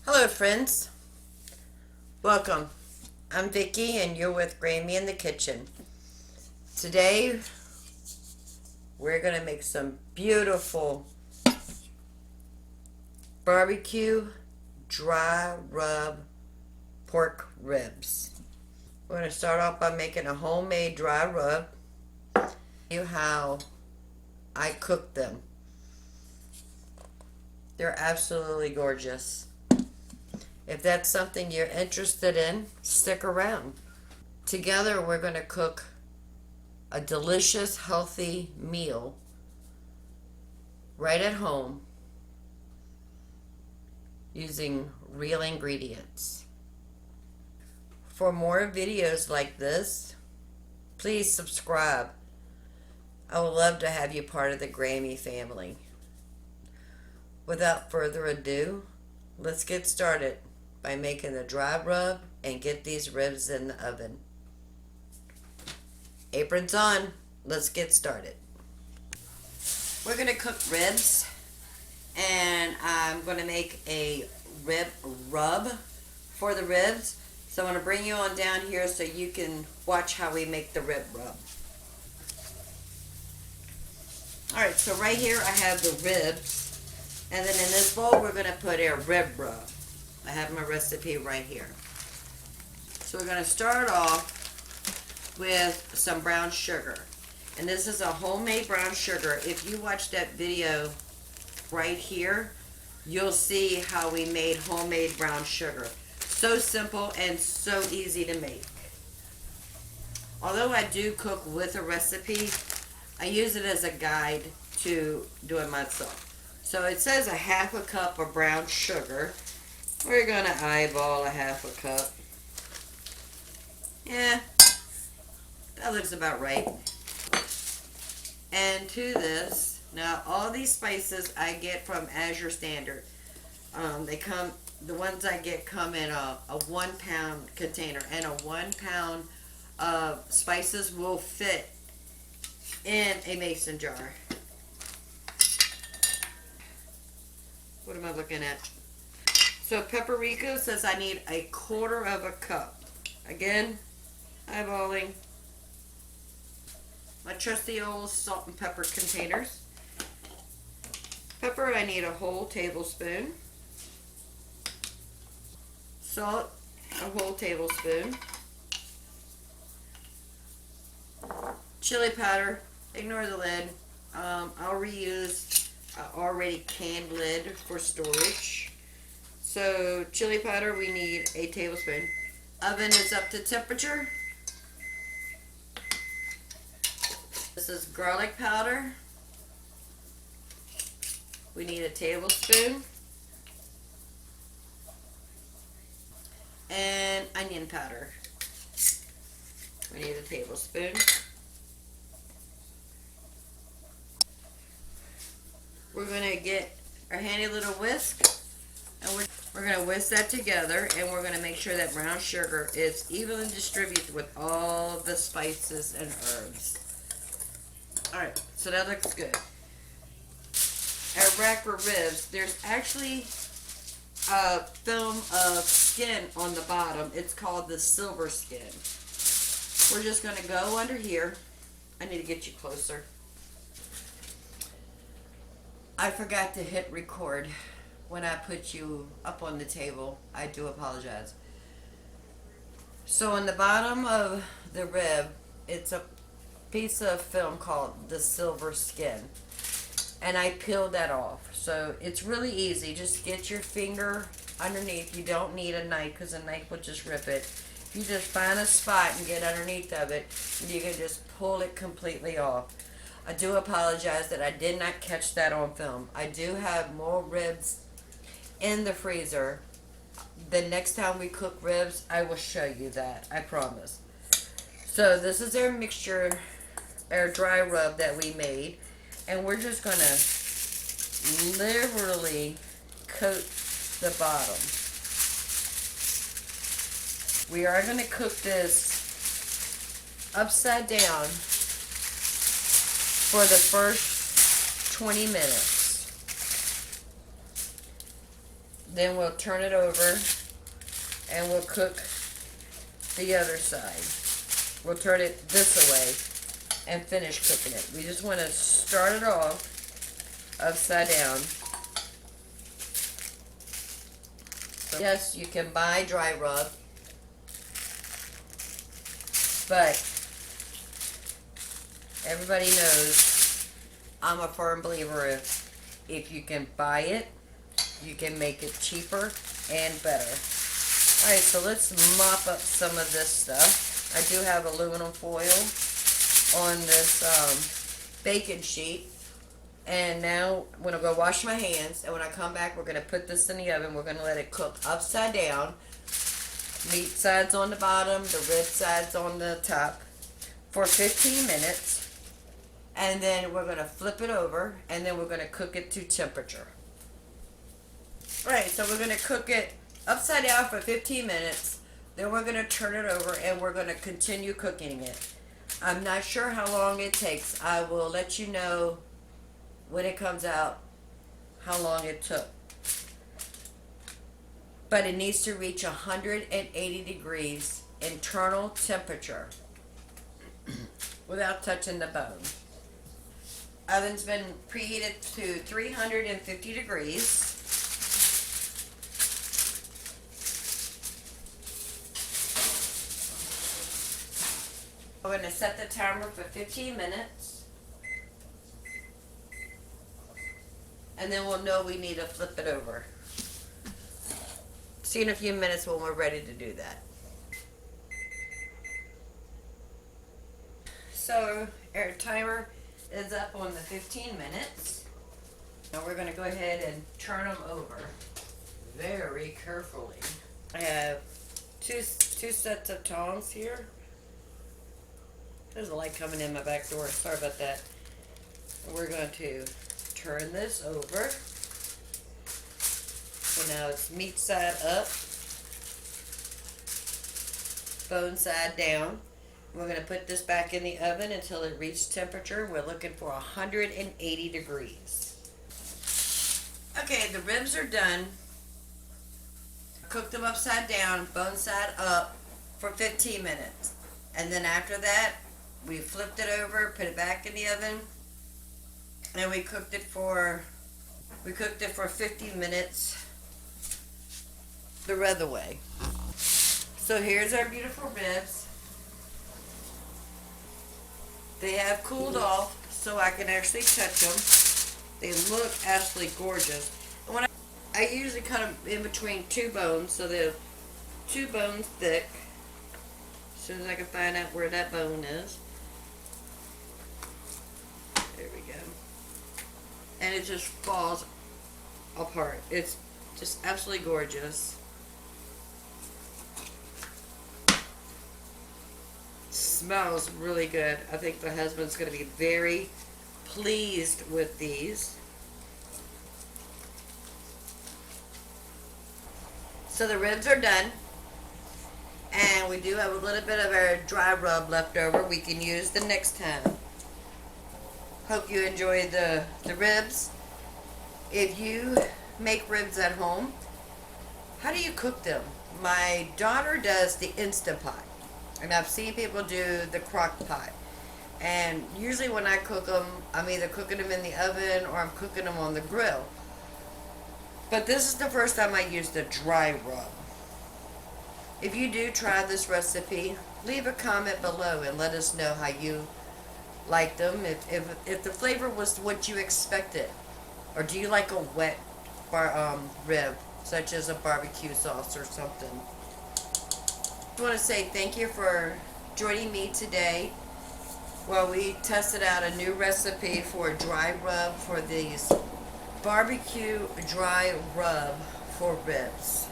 Hello friends, welcome. I'm Vicki and you're with Grammy in the kitchen. Today we're going to make some beautiful barbecue dry rub pork ribs. We're going to start off by making a homemade dry rub. You how I cook them. They're absolutely gorgeous. If that's something you're interested in, stick around. Together we're going to cook a delicious, healthy meal right at home using real ingredients. For more videos like this, please subscribe. I would love to have you part of the Grammy family. Without further ado, let's get started by making the dry rub and get these ribs in the oven. Aprons on, let's get started. We're going to cook ribs, and I'm going to make a rib rub for the ribs. So I'm going to bring you on down here so you can watch how we make the rib rub. Alright, so right here I have the ribs, and then in this bowl we're going to put a rib rub. I have my recipe right here. So we're going to start off with some brown sugar. And this is a homemade brown sugar. If you watch that video right here, you'll see how we made homemade brown sugar. So simple and so easy to make. Although I do cook with a recipe, I use it as a guide to do it myself. So it says a half a cup of brown sugar. We're going to eyeball a half a cup. Yeah, that looks about right. And to this, now all these spices I get from Azure Standard. The ones I get come in a 1 pound container, and a 1 pound of spices will fit in a mason jar. What am I looking at? So Paprika says I need a 1/4 of a cup. Again, eyeballing. My trusty old salt and pepper containers. Pepper, I need a whole tablespoon. Salt, a whole tablespoon. Chili powder, ignore the lid. I'll reuse already canned lid for storage. So chili powder, we need a tablespoon. Oven is up to temperature. This is garlic powder. We need a tablespoon. And onion powder. We need a tablespoon. We're going to get our handy little whisk, and we're going to whisk that together, and we're going to make sure that brown sugar is evenly distributed with all the spices and herbs. Alright, so that looks good. Our rack for ribs, there's actually a film of skin on the bottom. It's called the silver skin. We're just going to go under here. I need to get you closer. I forgot to hit record when I put you up on the table. I do apologize. So on the bottom of the rib, it's a piece of film called the silver skin. And I peeled that off. So it's really easy. Just get your finger underneath. You don't need a knife because a knife will just rip it. You just find a spot and get underneath of it, and you can just pull it completely off. I do apologize that I did not catch that on film. I do have more ribs in the freezer. The next time we cook ribs, I will show you that. I promise. So this is our mixture, our dry rub that we made. And we're just going to liberally coat the bottom. We are going to cook this upside down for the first 20 minutes. Then we'll turn it over and we'll cook the other side. We'll turn it this way and finish cooking it. We just want to start it off upside down. So yes, you can buy dry rub, but everybody knows I'm a firm believer if you can buy it, you can make it cheaper and better. Alright, so let's mop up some of this stuff. I do have aluminum foil on this baking sheet. And now I'm going to go wash my hands. And when I come back, we're going to put this in the oven. We're going to let it cook upside down. Meat sides on the bottom, the rib sides on the top for 15 minutes. And then we're going to flip it over. And then we're going to cook it to temperature. Alright, so we're going to cook it upside down for 15 minutes. Then we're going to turn it over and we're going to continue cooking it. I'm not sure how long it takes. I will let you know when it comes out how long it took. But it needs to reach 180 degrees internal temperature without touching the bone. Oven's been preheated to 350 degrees. We're going to set the timer for 15 minutes. And then we'll know we need to flip it over. See you in a few minutes when we're ready to do that. So our timer is up on the 15 minutes. Now we're going to go ahead and turn them over very carefully. I have two sets of tongs here. There's a light coming in my back door. Sorry about that. We're going to turn this over. So now it's meat side up, bone side down. We're going to put this back in the oven until it reaches temperature. We're looking for 180 degrees. Okay, the ribs are done. Cook them upside down, bone side up for 15 minutes. And then after that, we flipped it over, put it back in the oven, and we cooked it for 50 minutes the other way. So here's our beautiful ribs. They have cooled off so I can actually touch them. They look absolutely gorgeous. And when I usually cut them in between two bones, so they're 2 bones thick. As soon as I can find out where that bone is. There we go. And it just falls apart. It's just absolutely gorgeous. Smells really good. I think the husband's going to be very pleased with these. So the ribs are done. And we do have a little bit of our dry rub left over. We can use the next time. Hope you enjoy the ribs. If you make ribs at home, how do you cook them? My daughter does the Instant Pot. And I've seen people do the crock pot. And usually when I cook them, I'm either cooking them in the oven or I'm cooking them on the grill. But this is the first time I used the dry rub. If you do try this recipe, leave a comment below and let us know how you like them. If the flavor was what you expected. Or do you like a wet rib, such as a barbecue sauce or something? I want to say thank you for joining me today while we tested out a new recipe for dry rub for these barbecue dry rub for ribs.